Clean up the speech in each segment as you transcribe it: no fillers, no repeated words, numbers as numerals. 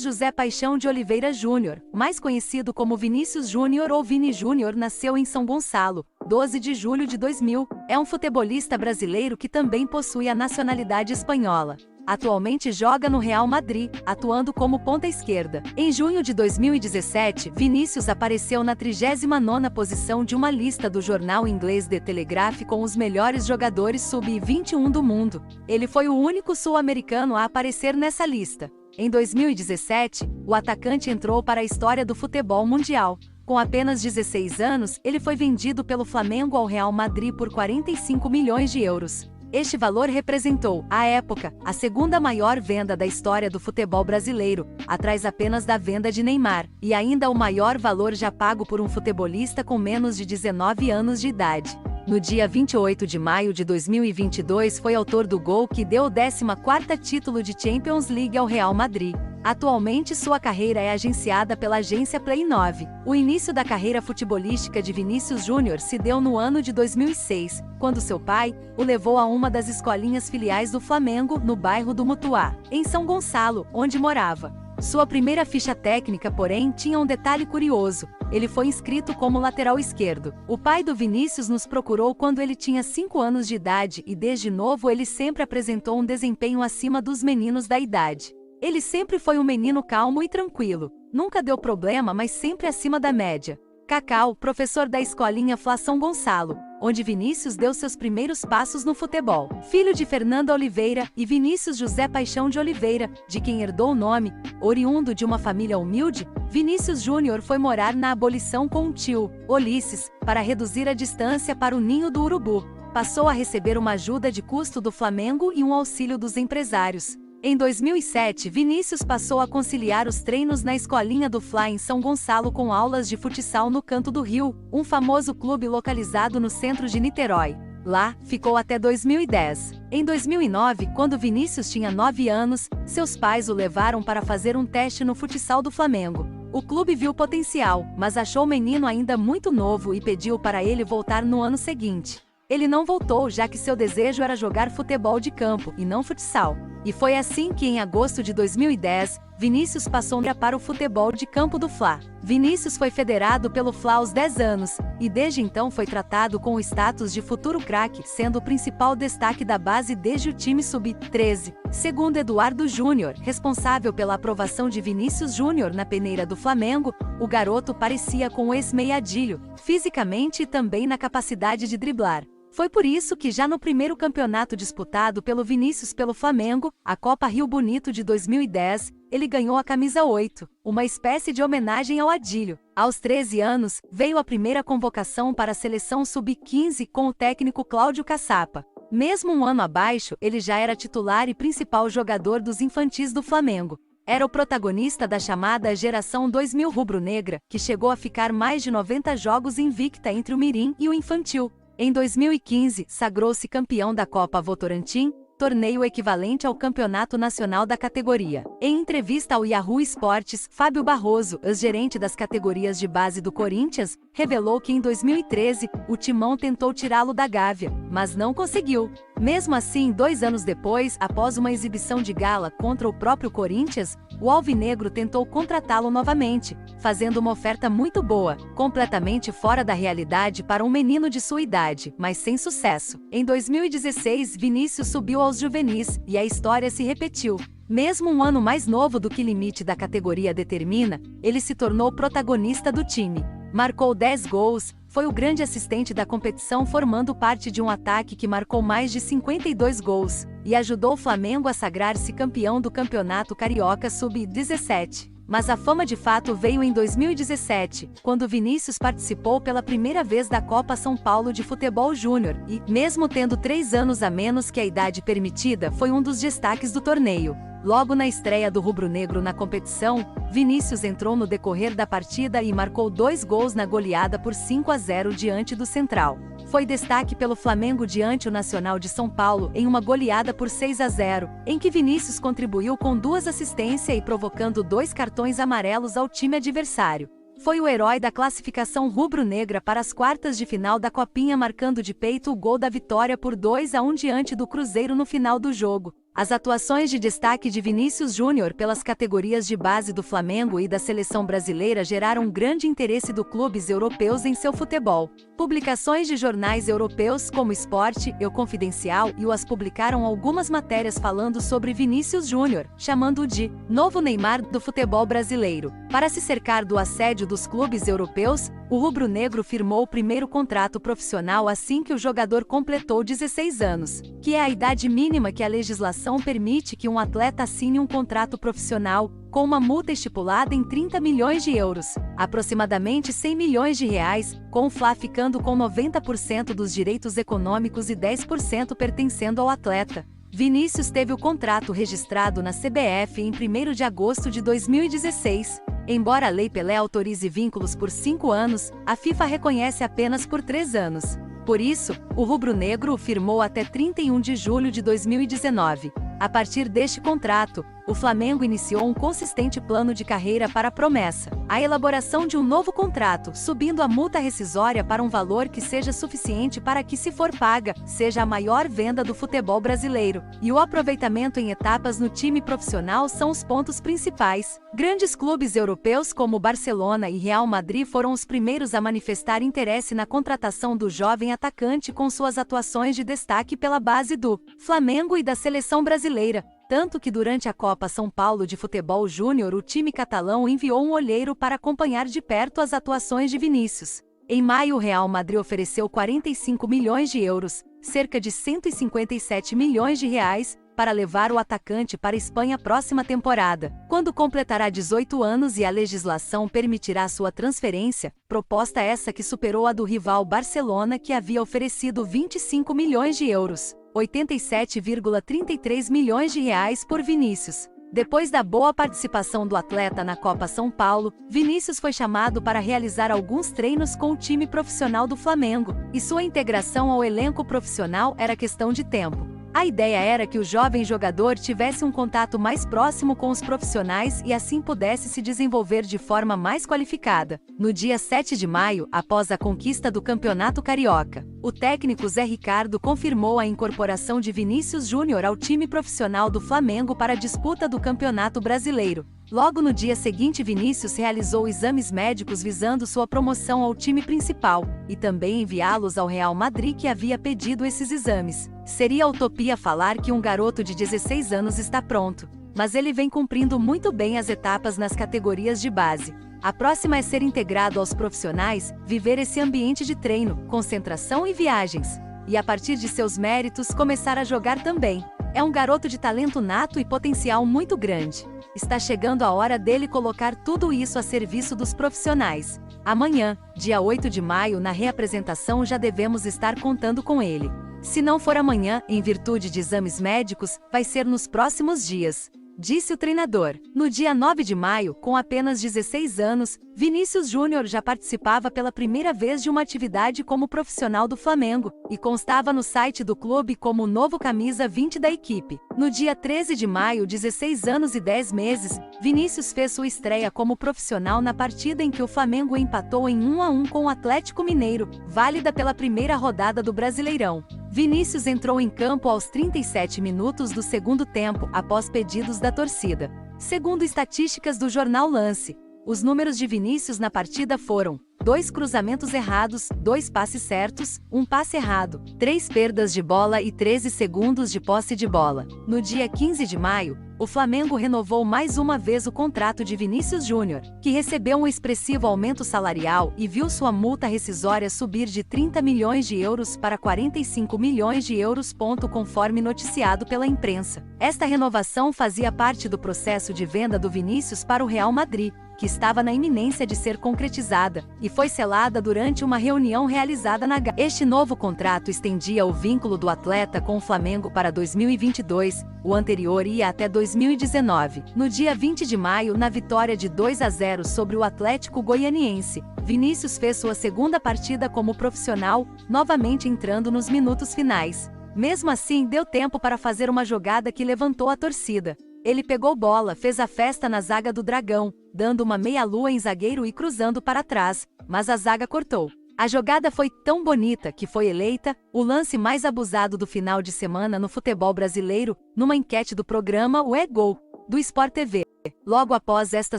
Vinícius José Paixão de Oliveira Júnior, mais conhecido como Vinícius Júnior ou Vini Júnior, nasceu em São Gonçalo, 12 de julho de 2000. É um futebolista brasileiro que também possui a nacionalidade espanhola. Atualmente joga no Real Madrid, atuando como ponta esquerda. Em junho de 2017, Vinícius apareceu na 39ª posição de uma lista do jornal inglês The Telegraph com os melhores jogadores sub-21 do mundo. Ele foi o único sul-americano a aparecer nessa lista. Em 2017, o atacante entrou para a história do futebol mundial. Com apenas 16 anos, ele foi vendido pelo Flamengo ao Real Madrid por 45 milhões de euros. Este valor representou, à época, a segunda maior venda da história do futebol brasileiro, atrás apenas da venda de Neymar, e ainda o maior valor já pago por um futebolista com menos de 19 anos de idade. No dia 28 de maio de 2022 foi autor do gol que deu o 14º título de Champions League ao Real Madrid. Atualmente sua carreira é agenciada pela agência Play 9. O início da carreira futebolística de Vinícius Júnior se deu no ano de 2006, quando seu pai o levou a uma das escolinhas filiais do Flamengo, no bairro do Mutuá, em São Gonçalo, onde morava. Sua primeira ficha técnica, porém, tinha um detalhe curioso: ele foi inscrito como lateral esquerdo. O pai do Vinícius nos procurou quando ele tinha 5 anos de idade e desde novo ele sempre apresentou um desempenho acima dos meninos da idade. Ele sempre foi um menino calmo e tranquilo, nunca deu problema, mas sempre acima da média. Cacau, professor da escolinha Fla São Gonçalo, onde Vinícius deu seus primeiros passos no futebol. Filho de Fernanda Oliveira e Vinícius José Paixão de Oliveira, de quem herdou o nome, oriundo de uma família humilde, Vinícius Júnior foi morar na Abolição com o tio, Ulisses, para reduzir a distância para o Ninho do Urubu. Passou a receber uma ajuda de custo do Flamengo e um auxílio dos empresários. Em 2007, Vinícius passou a conciliar os treinos na escolinha do Fla em São Gonçalo com aulas de futsal no Canto do Rio, um famoso clube localizado no centro de Niterói. Lá, ficou até 2010. Em 2009, quando Vinícius tinha 9 anos, seus pais o levaram para fazer um teste no futsal do Flamengo. O clube viu potencial, mas achou o menino ainda muito novo e pediu para ele voltar no ano seguinte. Ele não voltou, já que seu desejo era jogar futebol de campo e não futsal. E foi assim que, em agosto de 2010, Vinícius passou para o futebol de campo do Fla. Vinícius foi federado pelo Fla aos 10 anos, e desde então foi tratado com o status de futuro craque, sendo o principal destaque da base desde o time sub-13. Segundo Eduardo Júnior, responsável pela aprovação de Vinícius Júnior na peneira do Flamengo, o garoto parecia com o ex-meiadilho, fisicamente e também na capacidade de driblar. Foi por isso que já no primeiro campeonato disputado pelo Vinícius pelo Flamengo, a Copa Rio Bonito de 2010, ele ganhou a camisa 8, uma espécie de homenagem ao Adílio. Aos 13 anos, veio a primeira convocação para a seleção sub-15 com o técnico Cláudio Caçapa. Mesmo um ano abaixo, ele já era titular e principal jogador dos infantis do Flamengo. Era o protagonista da chamada Geração 2000 rubro-negra, que chegou a ficar mais de 90 jogos invicta entre o mirim e o infantil. Em 2015, sagrou-se campeão da Copa Votorantim, torneio equivalente ao campeonato nacional da categoria. Em entrevista ao Yahoo Esportes, Fábio Barroso, ex-gerente das categorias de base do Corinthians, revelou que em 2013, o Timão tentou tirá-lo da Gávea, mas não conseguiu. Mesmo assim, 2 anos depois, após uma exibição de gala contra o próprio Corinthians, o alvinegro tentou contratá-lo novamente, fazendo uma oferta muito boa, completamente fora da realidade para um menino de sua idade, mas sem sucesso. Em 2016, Vinícius subiu aos juvenis, e a história se repetiu. Mesmo um ano mais novo do que o limite da categoria determina, ele se tornou protagonista do time. Marcou 10 gols, foi o grande assistente da competição, formando parte de um ataque que marcou mais de 52 gols, e ajudou o Flamengo a sagrar-se campeão do Campeonato Carioca Sub-17. Mas a fama de fato veio em 2017, quando Vinícius participou pela primeira vez da Copa São Paulo de Futebol Júnior e, mesmo tendo 3 anos a menos que a idade permitida, foi um dos destaques do torneio. Logo na estreia do rubro-negro na competição, Vinícius entrou no decorrer da partida e marcou 2 gols na goleada por 5-0 diante do Central. Foi destaque pelo Flamengo diante o Nacional de São Paulo em uma goleada por 6-0, em que Vinícius contribuiu com 2 assistências e provocando 2 cartões amarelos ao time adversário. Foi o herói da classificação rubro-negra para as quartas de final da Copinha, marcando de peito o gol da vitória por 2-1 diante do Cruzeiro no final do jogo. As atuações de destaque de Vinícius Júnior pelas categorias de base do Flamengo e da seleção brasileira geraram grande interesse dos clubes europeus em seu futebol. Publicações de jornais europeus como Sport e o Confidencial e UAS publicaram algumas matérias falando sobre Vinícius Júnior, chamando-o de novo Neymar do futebol brasileiro. Para se cercar do assédio dos clubes europeus, o rubro-negro firmou o primeiro contrato profissional assim que o jogador completou 16 anos, que é a idade mínima que a legislação permite que um atleta assine um contrato profissional, com uma multa estipulada em 30 milhões de euros, aproximadamente 100 milhões de reais, com o Fla ficando com 90% dos direitos econômicos e 10% pertencendo ao atleta. Vinícius teve o contrato registrado na CBF em 1º de agosto de 2016. Embora a Lei Pelé autorize vínculos por 5 anos, a FIFA reconhece apenas por 3 anos. Por isso, o rubro-negro o firmou até 31 de julho de 2019. A partir deste contrato, o Flamengo iniciou um consistente plano de carreira para a promessa, a elaboração de um novo contrato, subindo a multa rescisória para um valor que seja suficiente para que, se for paga, seja a maior venda do futebol brasileiro, e o aproveitamento em etapas no time profissional são os pontos principais. Grandes clubes europeus como Barcelona e Real Madrid foram os primeiros a manifestar interesse na contratação do jovem atacante com suas atuações de destaque pela base do Flamengo e da seleção brasileira. Tanto que durante a Copa São Paulo de Futebol Júnior o time catalão enviou um olheiro para acompanhar de perto as atuações de Vinícius. Em maio o Real Madrid ofereceu 45 milhões de euros, cerca de 157 milhões de reais, para levar o atacante para a Espanha próxima temporada, quando completará 18 anos e a legislação permitirá sua transferência, proposta essa que superou a do rival Barcelona que havia oferecido 25 milhões de euros. 87,33 milhões de reais por Vinícius. Depois da boa participação do atleta na Copa São Paulo, Vinícius foi chamado para realizar alguns treinos com o time profissional do Flamengo, e sua integração ao elenco profissional era questão de tempo. A ideia era que o jovem jogador tivesse um contato mais próximo com os profissionais e assim pudesse se desenvolver de forma mais qualificada. No dia 7 de maio, após a conquista do Campeonato Carioca, o técnico Zé Ricardo confirmou a incorporação de Vinícius Júnior ao time profissional do Flamengo para a disputa do Campeonato Brasileiro. Logo no dia seguinte, Vinícius realizou exames médicos visando sua promoção ao time principal, e também enviá-los ao Real Madrid que havia pedido esses exames. Seria utopia falar que um garoto de 16 anos está pronto, mas ele vem cumprindo muito bem as etapas nas categorias de base. A próxima é ser integrado aos profissionais, viver esse ambiente de treino, concentração e viagens. E a partir de seus méritos começar a jogar também. É um garoto de talento nato e potencial muito grande. Está chegando a hora dele colocar tudo isso a serviço dos profissionais. Amanhã, dia 8 de maio, na reapresentação já devemos estar contando com ele. Se não for amanhã, em virtude de exames médicos, vai ser nos próximos dias, disse o treinador. No dia 9 de maio, com apenas 16 anos, Vinícius Júnior já participava pela primeira vez de uma atividade como profissional do Flamengo, e constava no site do clube como o novo camisa 20 da equipe. No dia 13 de maio, 16 anos e 10 meses, Vinícius fez sua estreia como profissional na partida em que o Flamengo empatou em 1-1 com o Atlético Mineiro, válida pela primeira rodada do Brasileirão. Vinícius entrou em campo aos 37 minutos do segundo tempo, após pedidos da torcida. Segundo estatísticas do jornal Lance, os números de Vinícius na partida foram 2 cruzamentos errados, 2 passes certos, 1 passe errado, 3 perdas de bola e 13 segundos de posse de bola. No dia 15 de maio, o Flamengo renovou mais uma vez o contrato de Vinícius Júnior, que recebeu um expressivo aumento salarial e viu sua multa rescisória subir de 30 milhões de euros para 45 milhões de euros. Conforme noticiado pela imprensa. Esta renovação fazia parte do processo de venda do Vinícius para o Real Madrid, que estava na iminência de ser concretizada, e foi selada durante uma reunião realizada na Gávea. Este novo contrato estendia o vínculo do atleta com o Flamengo para 2022, o anterior ia até 2019. No dia 20 de maio, na vitória de 2-0 sobre o Atlético Goianiense, Vinícius fez sua segunda partida como profissional, novamente entrando nos minutos finais. Mesmo assim, deu tempo para fazer uma jogada que levantou a torcida. Ele pegou bola, fez a festa na zaga do Dragão, dando uma meia-lua em zagueiro e cruzando para trás, mas a zaga cortou. A jogada foi tão bonita que foi eleita o lance mais abusado do final de semana no futebol brasileiro, numa enquete do programa O É Gol, do Sport TV. Logo após esta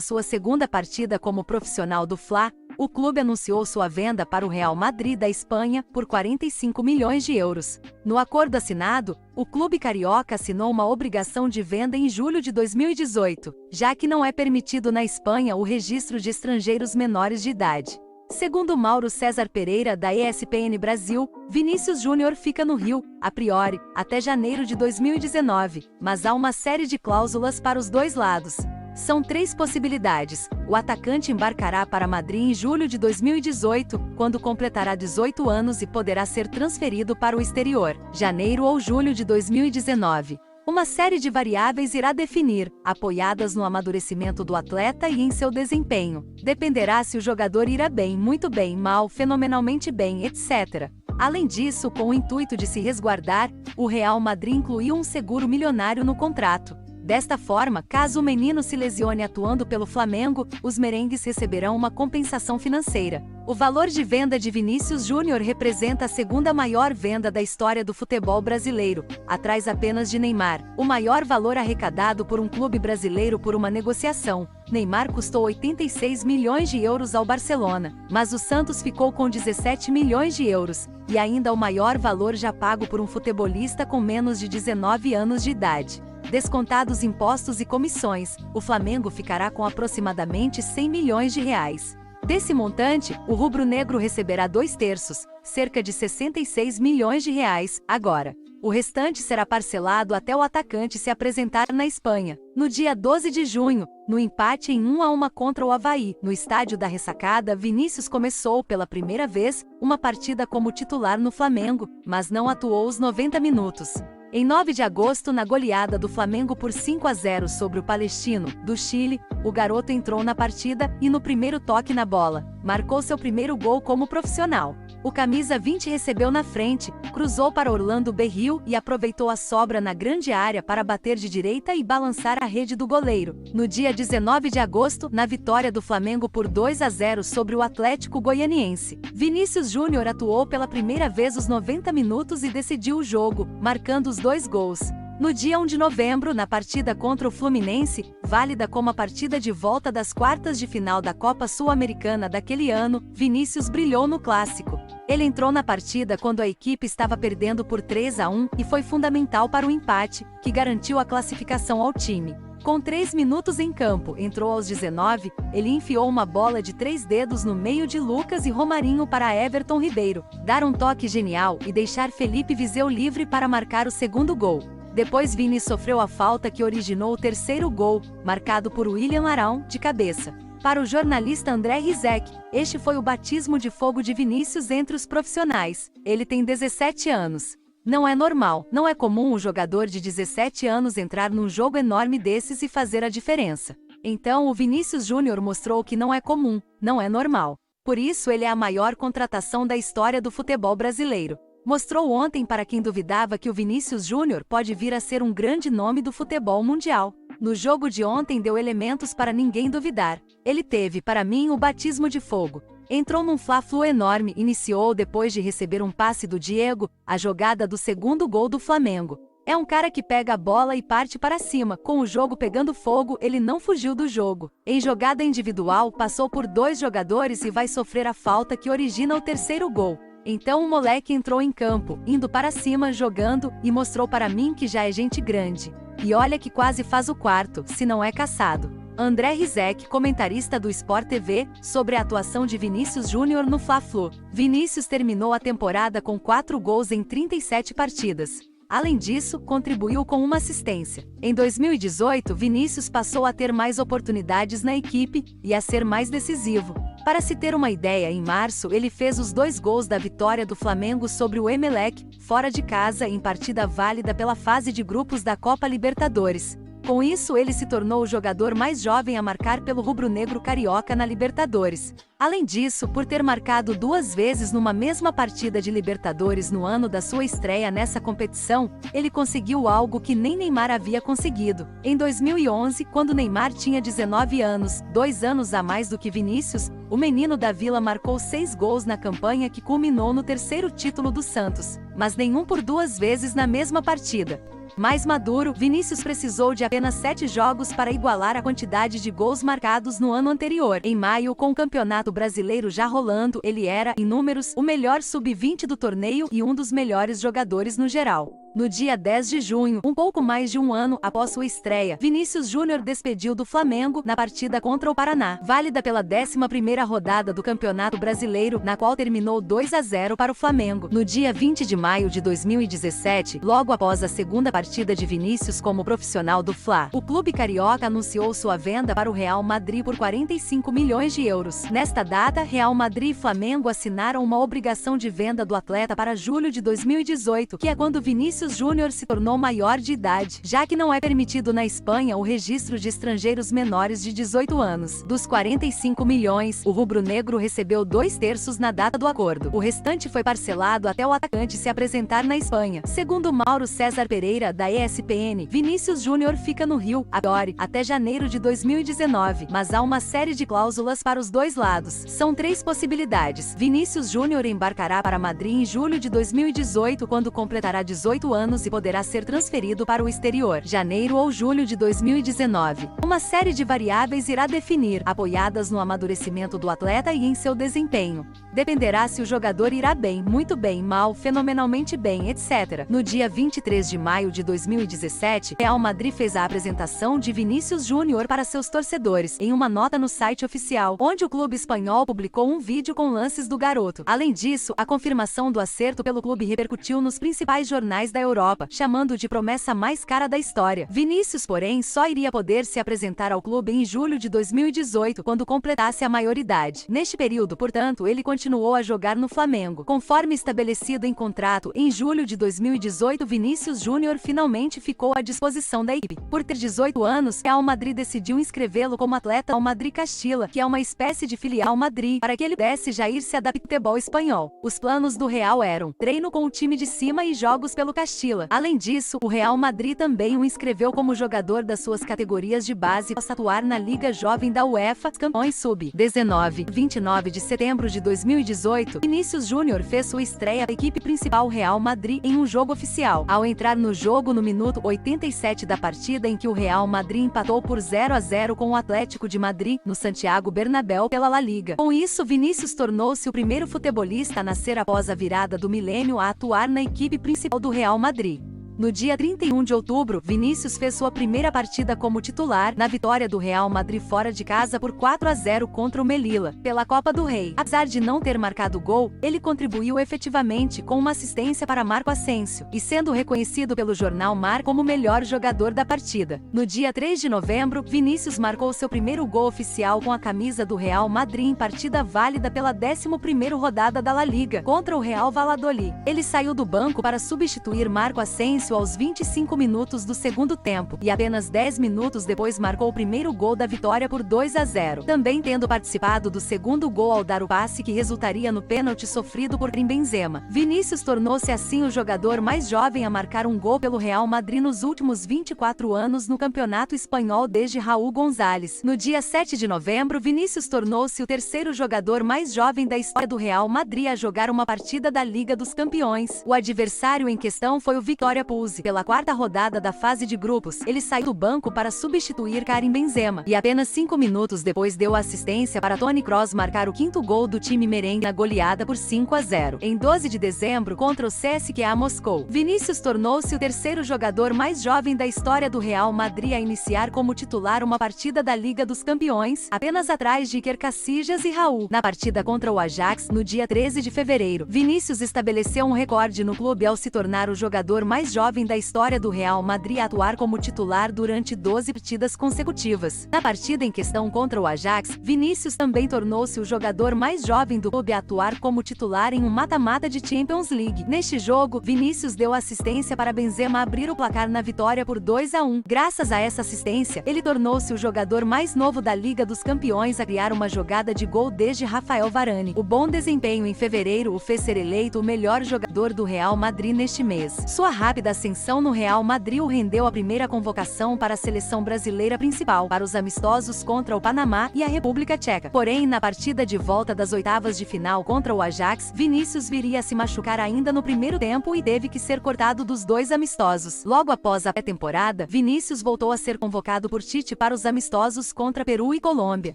sua segunda partida como profissional do Fla, o clube anunciou sua venda para o Real Madrid da Espanha por 45 milhões de euros. No acordo assinado, o clube carioca assinou uma obrigação de venda em julho de 2018, já que não é permitido na Espanha o registro de estrangeiros menores de idade. Segundo Mauro César Pereira, da ESPN Brasil, Vinícius Júnior fica no Rio, a priori, até janeiro de 2019, mas há uma série de cláusulas para os dois lados. São 3 possibilidades. O atacante embarcará para Madrid em julho de 2018, quando completará 18 anos e poderá ser transferido para o exterior, janeiro ou julho de 2019. Uma série de variáveis irá definir, apoiadas no amadurecimento do atleta e em seu desempenho. Dependerá se o jogador irá bem, muito bem, mal, fenomenalmente bem, etc. Além disso, com o intuito de se resguardar, o Real Madrid incluiu um seguro milionário no contrato. Desta forma, caso o menino se lesione atuando pelo Flamengo, os merengues receberão uma compensação financeira. O valor de venda de Vinícius Júnior representa a segunda maior venda da história do futebol brasileiro, atrás apenas de Neymar. O maior valor arrecadado por um clube brasileiro por uma negociação. Neymar custou 86 milhões de euros ao Barcelona, mas o Santos ficou com 17 milhões de euros, e ainda o maior valor já pago por um futebolista com menos de 19 anos de idade. Descontados impostos e comissões, o Flamengo ficará com aproximadamente 100 milhões de reais. Desse montante, o rubro-negro receberá 2/3, cerca de 66 milhões de reais, agora. O restante será parcelado até o atacante se apresentar na Espanha, no dia 12 de junho, no empate em 1-1 contra o Avaí. No estádio da Ressacada, Vinícius começou pela primeira vez uma partida como titular no Flamengo, mas não atuou os 90 minutos. Em 9 de agosto, na goleada do Flamengo por 5-0 sobre o Palestino, do Chile, o garoto entrou na partida e no primeiro toque na bola, marcou seu primeiro gol como profissional. O camisa 20 recebeu na frente, cruzou para Orlando Berril e aproveitou a sobra na grande área para bater de direita e balançar a rede do goleiro. No dia 19 de agosto, na vitória do Flamengo por 2-0 sobre o Atlético Goianiense, Vinícius Júnior atuou pela primeira vez os 90 minutos e decidiu o jogo, marcando os 2 gols. No dia 1 de novembro, na partida contra o Fluminense, válida como a partida de volta das quartas de final da Copa Sul-Americana daquele ano, Vinícius brilhou no clássico. Ele entrou na partida quando a equipe estava perdendo por 3-1 e foi fundamental para o empate, que garantiu a classificação ao time. Com 3 minutos em campo, entrou aos 19, ele enfiou uma bola de 3 dedos no meio de Lucas e Romarinho para Everton Ribeiro, dar um toque genial e deixar Felipe Viseu livre para marcar o segundo gol. Depois Vini sofreu a falta que originou o terceiro gol, marcado por William Arão, de cabeça. Para o jornalista André Rizek, este foi o batismo de fogo de Vinícius entre os profissionais. Ele tem 17 anos. Não é normal, não é comum um jogador de 17 anos entrar num jogo enorme desses e fazer a diferença. Então o Vinícius Júnior mostrou que não é comum, não é normal. Por isso ele é a maior contratação da história do futebol brasileiro. Mostrou ontem para quem duvidava que o Vinícius Júnior pode vir a ser um grande nome do futebol mundial. No jogo de ontem deu elementos para ninguém duvidar. Ele teve, para mim, o batismo de fogo. Entrou num fla-flu enorme, iniciou depois de receber um passe do Diego, a jogada do segundo gol do Flamengo. É um cara que pega a bola e parte para cima, com o jogo pegando fogo, ele não fugiu do jogo. Em jogada individual, passou por 2 jogadores e vai sofrer a falta que origina o terceiro gol. Então o moleque entrou em campo, indo para cima, jogando, e mostrou para mim que já é gente grande. E olha que quase faz o quarto, se não é caçado. André Rizek, comentarista do Sport TV, sobre a atuação de Vinícius Júnior no Fla-Flu. Vinícius terminou a temporada com 4 gols em 37 partidas. Além disso, contribuiu com uma assistência. Em 2018, Vinícius passou a ter mais oportunidades na equipe e a ser mais decisivo. Para se ter uma ideia, em março ele fez os 2 gols da vitória do Flamengo sobre o Emelec, fora de casa em partida válida pela fase de grupos da Copa Libertadores. Com isso, ele se tornou o jogador mais jovem a marcar pelo rubro-negro carioca na Libertadores. Além disso, por ter marcado 2 vezes numa mesma partida de Libertadores no ano da sua estreia nessa competição, ele conseguiu algo que nem Neymar havia conseguido. Em 2011, quando Neymar tinha 19 anos, 2 anos a mais do que Vinícius, o menino da Vila marcou 6 gols na campanha que culminou no 3º título do Santos, mas nenhum por 2 vezes na mesma partida. Mais maduro, Vinícius precisou de apenas 7 jogos para igualar a quantidade de gols marcados no ano anterior. Em maio, com o Campeonato Brasileiro já rolando, ele era, em números, o melhor sub-20 do torneio e um dos melhores jogadores no geral. No dia 10 de junho, um pouco mais de um ano após sua estreia, Vinícius Júnior despediu do Flamengo na partida contra o Paraná, válida pela 11ª rodada do Campeonato Brasileiro, na qual terminou 2-0 para o Flamengo. No dia 20 de maio de 2017, logo após a segunda partida de Vinícius como profissional do Fla, o clube carioca anunciou sua venda para o Real Madrid por 45 milhões de euros. Nesta data, Real Madrid e Flamengo assinaram uma obrigação de venda do atleta para julho de 2018, que é quando Vinícius Júnior se tornou maior de idade, já que não é permitido na Espanha o registro de estrangeiros menores de 18 anos. Dos 45 milhões, o rubro-negro recebeu 2/3 na data do acordo. O restante foi parcelado até o atacante se apresentar na Espanha. Segundo Mauro César Pereira, da ESPN, Vinícius Júnior fica no Rio, agora, até janeiro de 2019, mas há uma série de cláusulas para os dois lados. São 3 possibilidades. Vinícius Júnior embarcará para Madrid em julho de 2018, quando completará 18 anos e poderá ser transferido para o exterior, janeiro ou julho de 2019. Uma série de variáveis irá definir, apoiadas no amadurecimento do atleta e em seu desempenho. Dependerá se o jogador irá bem, muito bem, mal, fenomenalmente bem, etc. No dia 23 de maio de 2017, Real Madrid fez a apresentação de Vinícius Júnior para seus torcedores, em uma nota no site oficial, onde o clube espanhol publicou um vídeo com lances do garoto. Além disso, a confirmação do acerto pelo clube repercutiu nos principais jornais da Europa, chamando de promessa mais cara da história. Vinícius, porém, só iria poder se apresentar ao clube em julho de 2018, quando completasse a maioridade. Neste período, portanto, ele continuou a jogar no Flamengo. Conforme estabelecido em contrato, em julho de 2018, Vinícius Júnior finalmente ficou à disposição da equipe. Por ter 18 anos, Real Madrid decidiu inscrevê-lo como atleta ao Madrid Castilla, que é uma espécie de filial Madrid, para que ele pudesse já ir se adaptar ao futebol espanhol. Os planos do Real eram treino com o time de cima e jogos pelo Castilla. Além disso, o Real Madrid também o inscreveu como jogador das suas categorias de base para atuar na Liga Jovem da UEFA Campeões Sub-19. 29 de setembro de 2018, Vinícius Júnior fez sua estreia na equipe principal Real Madrid em um jogo oficial. Ao entrar no jogo no minuto 87 da partida em que o Real Madrid empatou por 0-0 com o Atlético de Madrid, no Santiago Bernabéu pela La Liga. Com isso, Vinícius tornou-se o primeiro futebolista a nascer após a virada do milênio a atuar na equipe principal do Real Madrid. No dia 31 de outubro, Vinícius fez sua primeira partida como titular na vitória do Real Madrid fora de casa por 4-0 contra o Melilla, pela Copa do Rei. Apesar de não ter marcado gol, ele contribuiu efetivamente com uma assistência para Marco Asensio, e sendo reconhecido pelo jornal Marca como o melhor jogador da partida. No dia 3 de novembro, Vinícius marcou seu primeiro gol oficial com a camisa do Real Madrid em partida válida pela 11ª rodada da La Liga, contra o Real Valladolid. Ele saiu do banco para substituir Marco Asensio aos 25 minutos do segundo tempo, e apenas 10 minutos depois marcou o primeiro gol da vitória por 2-0, também tendo participado do segundo gol ao dar o passe que resultaria no pênalti sofrido por Karim Benzema. Vinícius tornou-se assim o jogador mais jovem a marcar um gol pelo Real Madrid nos últimos 24 anos no campeonato espanhol desde Raul González. No dia 7 de novembro, Vinícius tornou-se o 3º jogador mais jovem da história do Real Madrid a jogar uma partida da Liga dos Campeões. O adversário em questão foi o Victoria Puse. Pela 4ª rodada da fase de grupos, ele saiu do banco para substituir Karim Benzema, e apenas 5 minutos depois deu assistência para Toni Kroos marcar o 5º gol do time merengue na goleada por 5-0. Em 12 de dezembro, contra o CSKA Moscou, Vinícius tornou-se o 3º jogador mais jovem da história do Real Madrid a iniciar como titular uma partida da Liga dos Campeões, apenas atrás de Iker Casillas e Raul. Na partida contra o Ajax, no dia 13 de fevereiro, Vinícius estabeleceu um recorde no clube ao se tornar o jogador mais jovem jovem da história do Real Madrid a atuar como titular durante 12 partidas consecutivas. Na partida em questão contra o Ajax, Vinícius também tornou-se o jogador mais jovem do clube a atuar como titular em um mata-mata de Champions League. Neste jogo, Vinícius deu assistência para Benzema abrir o placar na vitória por 2-1. Graças a essa assistência, ele tornou-se o jogador mais novo da Liga dos Campeões a criar uma jogada de gol desde Rafael Varane. O bom desempenho em fevereiro o fez ser eleito o melhor jogador do Real Madrid neste mês. Sua rápida ascensão no Real Madrid o rendeu a primeira convocação para a seleção brasileira principal para os amistosos contra o Panamá e a República Tcheca. Porém, na partida de volta das oitavas de final contra o Ajax, Vinícius viria a se machucar ainda no primeiro tempo e teve que ser cortado dos dois amistosos. Logo após a pré-temporada, Vinícius voltou a ser convocado por Tite para os amistosos contra Peru e Colômbia.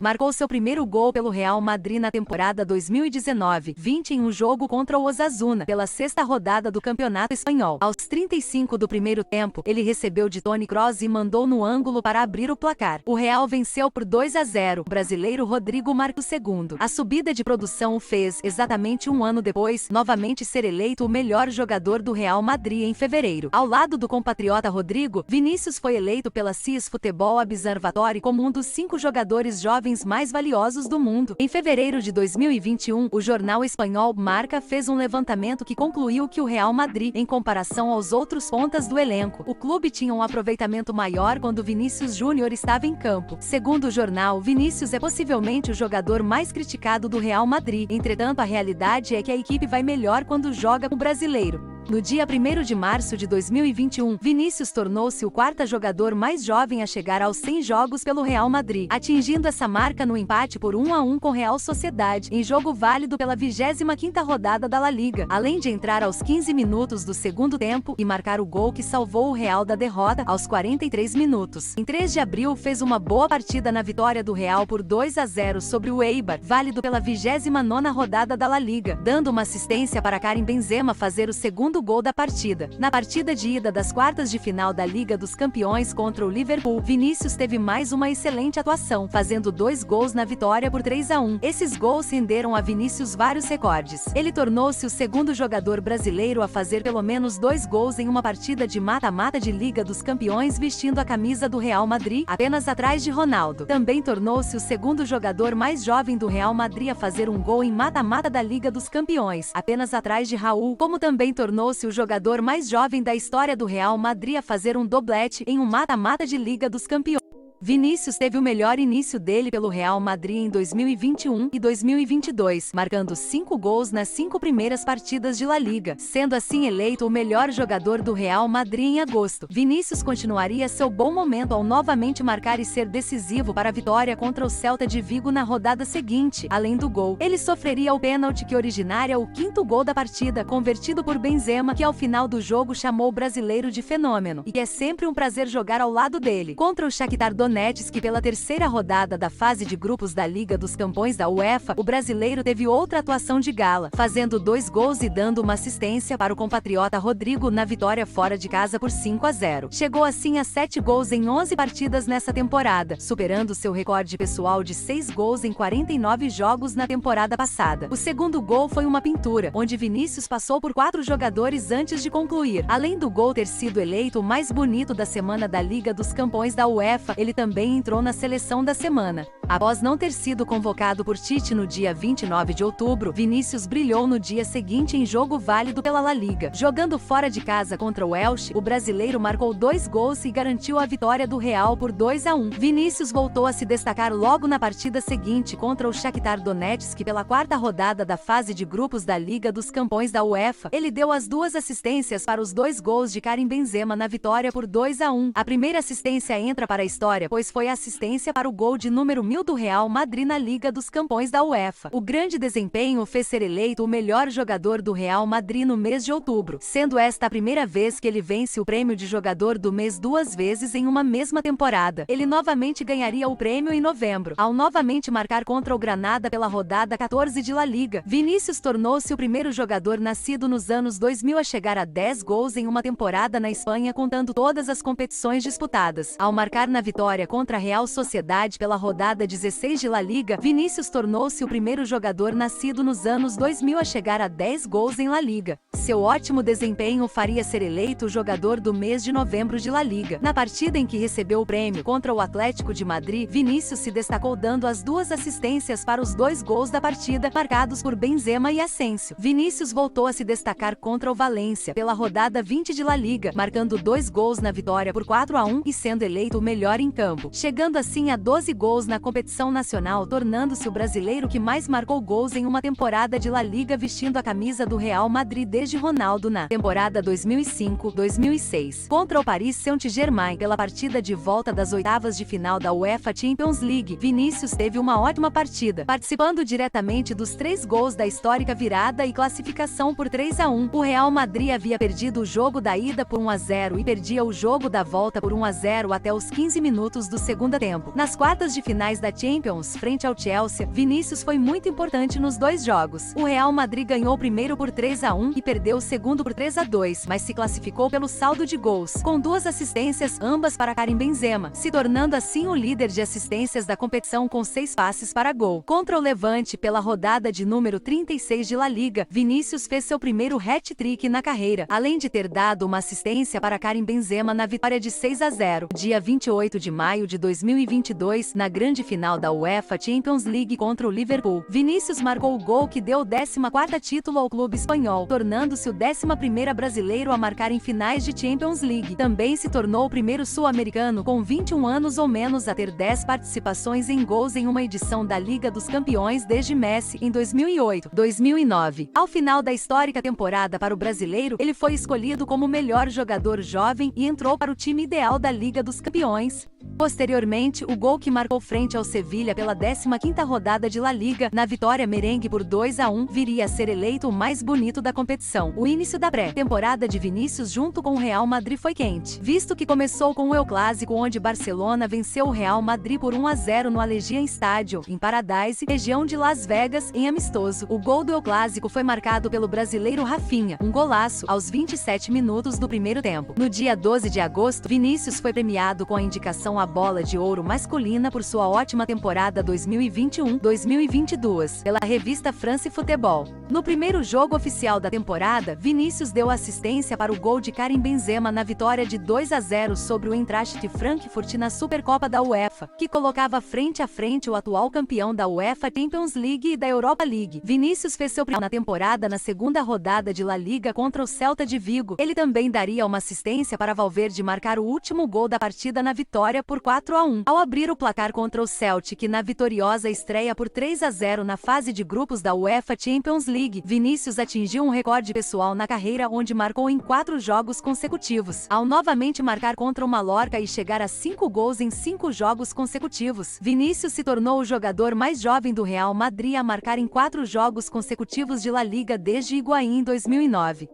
Marcou seu primeiro gol pelo Real Madrid na temporada 2019-20 em um jogo contra o Osasuna, pela sexta rodada do Campeonato Espanhol. Aos 35 do primeiro tempo, ele recebeu de Toni Kroos e mandou no ângulo para abrir o placar. O Real venceu por 2-0. O brasileiro Rodrigo marca o segundo. A subida de produção o fez, exatamente um ano depois, novamente ser eleito o melhor jogador do Real Madrid em fevereiro. Ao lado do compatriota Rodrigo, Vinícius foi eleito pela CIS Football Observatory como um dos 5 jogadores jovens mais valiosos do mundo. Em fevereiro de 2021, o jornal espanhol Marca fez um levantamento que concluiu que o Real Madrid, em comparação aos outros pontas do elenco, o clube tinha um aproveitamento maior quando Vinícius Júnior estava em campo. Segundo o jornal, Vinícius é possivelmente o jogador mais criticado do Real Madrid. Entretanto, a realidade é que a equipe vai melhor quando joga com o brasileiro. No dia 1º de março de 2021, Vinícius tornou-se o quarto jogador mais jovem a chegar aos 100 jogos pelo Real Madrid, atingindo essa marca no empate por 1-1 com Real Sociedade, em jogo válido pela 25ª rodada da La Liga, além de entrar aos 15 minutos do segundo tempo e marcar o gol que salvou o Real da derrota aos 43 minutos. Em 3 de abril, fez uma boa partida na vitória do Real por 2-0 sobre o Eibar, válido pela 29ª rodada da La Liga, dando uma assistência para Karim Benzema fazer o segundo gol da partida. Na partida de ida das quartas de final da Liga dos Campeões contra o Liverpool, Vinícius teve mais uma excelente atuação, fazendo 2 gols na vitória por 3-1. Esses gols renderam a Vinícius vários recordes. Ele tornou-se o segundo jogador brasileiro a fazer pelo menos 2 gols em uma partida de mata-mata de Liga dos Campeões vestindo a camisa do Real Madrid, apenas atrás de Ronaldo. Também tornou-se o segundo jogador mais jovem do Real Madrid a fazer um gol em mata-mata da Liga dos Campeões, apenas atrás de Raul, como também tornou-se o jogador mais jovem da história do Real Madrid a fazer um doblete em um mata-mata de Liga dos Campeões. Vinícius teve o melhor início dele pelo Real Madrid em 2021 e 2022, marcando 5 gols nas 5 primeiras partidas de La Liga, sendo assim eleito o melhor jogador do Real Madrid em agosto. Vinícius continuaria seu bom momento ao novamente marcar e ser decisivo para a vitória contra o Celta de Vigo na rodada seguinte. Além do gol, ele sofreria o pênalti que originaria o 5º gol da partida, convertido por Benzema, que ao final do jogo chamou o brasileiro de fenômeno, e que é sempre um prazer jogar ao lado dele. Contra o Shakhtar Donetsk, pela terceira rodada da fase de grupos da Liga dos Campeões da UEFA, o brasileiro teve outra atuação de gala, fazendo 2 gols e dando uma assistência para o compatriota Rodrigo na vitória fora de casa por 5-0. Chegou assim a 7 gols em 11 partidas nessa temporada, superando seu recorde pessoal de 6 gols em 49 jogos na temporada passada. O segundo gol foi uma pintura, onde Vinícius passou por 4 jogadores antes de concluir. Além do gol ter sido eleito o mais bonito da semana da Liga dos Campeões da UEFA, ele também entrou na seleção da semana. Após não ter sido convocado por Tite no dia 29 de outubro, Vinícius brilhou no dia seguinte em jogo válido pela La Liga. Jogando fora de casa contra o Elche, o brasileiro marcou 2 gols e garantiu a vitória do Real por 2-1. Vinícius voltou a se destacar logo na partida seguinte contra o Shakhtar Donetsk pela 4ª rodada da fase de grupos da Liga dos Campeões da UEFA. Ele deu as 2 assistências para os 2 gols de Karim Benzema na vitória por 2-1. A primeira assistência entra para a história, pois foi a assistência para o gol de número 1000 do Real Madrid na Liga dos Campeões da UEFA. O grande desempenho fez ser eleito o melhor jogador do Real Madrid no mês de outubro, sendo esta a primeira vez que ele vence o prêmio de jogador do mês 2 vezes em uma mesma temporada. Ele novamente ganharia o prêmio em novembro, ao novamente marcar contra o Granada pela rodada 14 de La Liga. Vinícius tornou-se o primeiro jogador nascido nos anos 2000 a chegar a 10 gols em uma temporada na Espanha, contando todas as competições disputadas. Ao marcar na vitória contra a Real Sociedade pela rodada 16 de La Liga, Vinícius tornou-se o primeiro jogador nascido nos anos 2000 a chegar a 10 gols em La Liga. seu ótimo desempenho faria ser eleito o jogador do mês de novembro de La Liga. Na partida em que recebeu o prêmio contra o Atlético de Madrid, Vinícius se destacou dando as 2 assistências para os 2 gols da partida, marcados por Benzema e Asensio. Vinícius voltou a se destacar contra o Valência pela rodada 20 de La Liga, marcando 2 gols na vitória por 4-1 e sendo eleito o melhor em campo, chegando assim a 12 gols na competição nacional, tornando-se o brasileiro que mais marcou gols em uma temporada de La Liga vestindo a camisa do Real Madrid desde Ronaldo na temporada 2005-2006. Contra o Paris Saint-Germain pela partida de volta das oitavas de final da UEFA Champions League, Vinícius teve uma ótima partida, participando diretamente dos 3 gols da histórica virada e classificação por 3-1. O Real Madrid havia perdido o jogo da ida por 1-0 e perdia o jogo da volta por 1-0 até os 15 minutos do segundo tempo. Nas quartas de finais da Champions, frente ao Chelsea, Vinícius foi muito importante nos 2 jogos. O Real Madrid ganhou o primeiro por 3-1 e perdeu o segundo por 3-2, mas se classificou pelo saldo de gols, com 2 assistências, ambas para Karim Benzema, se tornando assim o líder de assistências da competição com 6 passes para gol. Contra o Levante pela rodada de número 36 de La Liga, Vinícius fez seu primeiro hat-trick na carreira, além de ter dado uma assistência para Karim Benzema na vitória de 6-0, dia 28 de maio de 2022, na grande final da UEFA Champions League contra o Liverpool. Vinícius marcou o gol que deu o 14º título ao clube espanhol, tornando-se o 11º brasileiro a marcar em finais de Champions League. Também se tornou o primeiro sul-americano com 21 anos ou menos a ter 10 participações em gols em uma edição da Liga dos Campeões desde Messi em 2008-2009. Ao final da histórica temporada para o brasileiro, ele foi escolhido como o melhor jogador jovem e entrou para o time ideal da Liga dos Campeões. Posteriormente, o gol que marcou frente ao Sevilha pela 15ª rodada de La Liga, na vitória merengue por 2-1, viria a ser eleito o mais bonito da competição. O início da pré-temporada de Vinícius junto com o Real Madrid foi quente, visto que começou com o El Clásico, onde Barcelona venceu o Real Madrid por 1-0 no Allegiant Stadium, em Paradise, região de Las Vegas, em amistoso. O gol do El Clásico foi marcado pelo brasileiro Rafinha, um golaço, aos 27 minutos do primeiro tempo. No dia 12 de agosto, Vinícius foi premiado com a indicação à Bola de Ouro masculina por sua ótima temporada 2021-2022, pela revista France Football. No primeiro jogo oficial da temporada, Vinícius deu assistência para o gol de Karim Benzema na vitória de 2-0 sobre o Eintracht Frankfurt na Supercopa da UEFA, que colocava frente a frente o atual campeão da UEFA Champions League e da Europa League. Vinícius fez seu primeiro na temporada na segunda rodada de La Liga contra o Celta de Vigo. Ele também daria uma assistência para Valverde marcar o último gol da partida na vitória por 4-1, ao abrir o placar contra o Celtic na vitoriosa estreia por 3-0 na fase de grupos da UEFA Champions League. Vinícius atingiu um recorde pessoal na carreira, onde marcou em 4 jogos consecutivos, ao novamente marcar contra o Mallorca e chegar a 5 gols em 5 jogos consecutivos. Vinícius se tornou o jogador mais jovem do Real Madrid a marcar em 4 jogos consecutivos de La Liga desde Higuaín em 2009.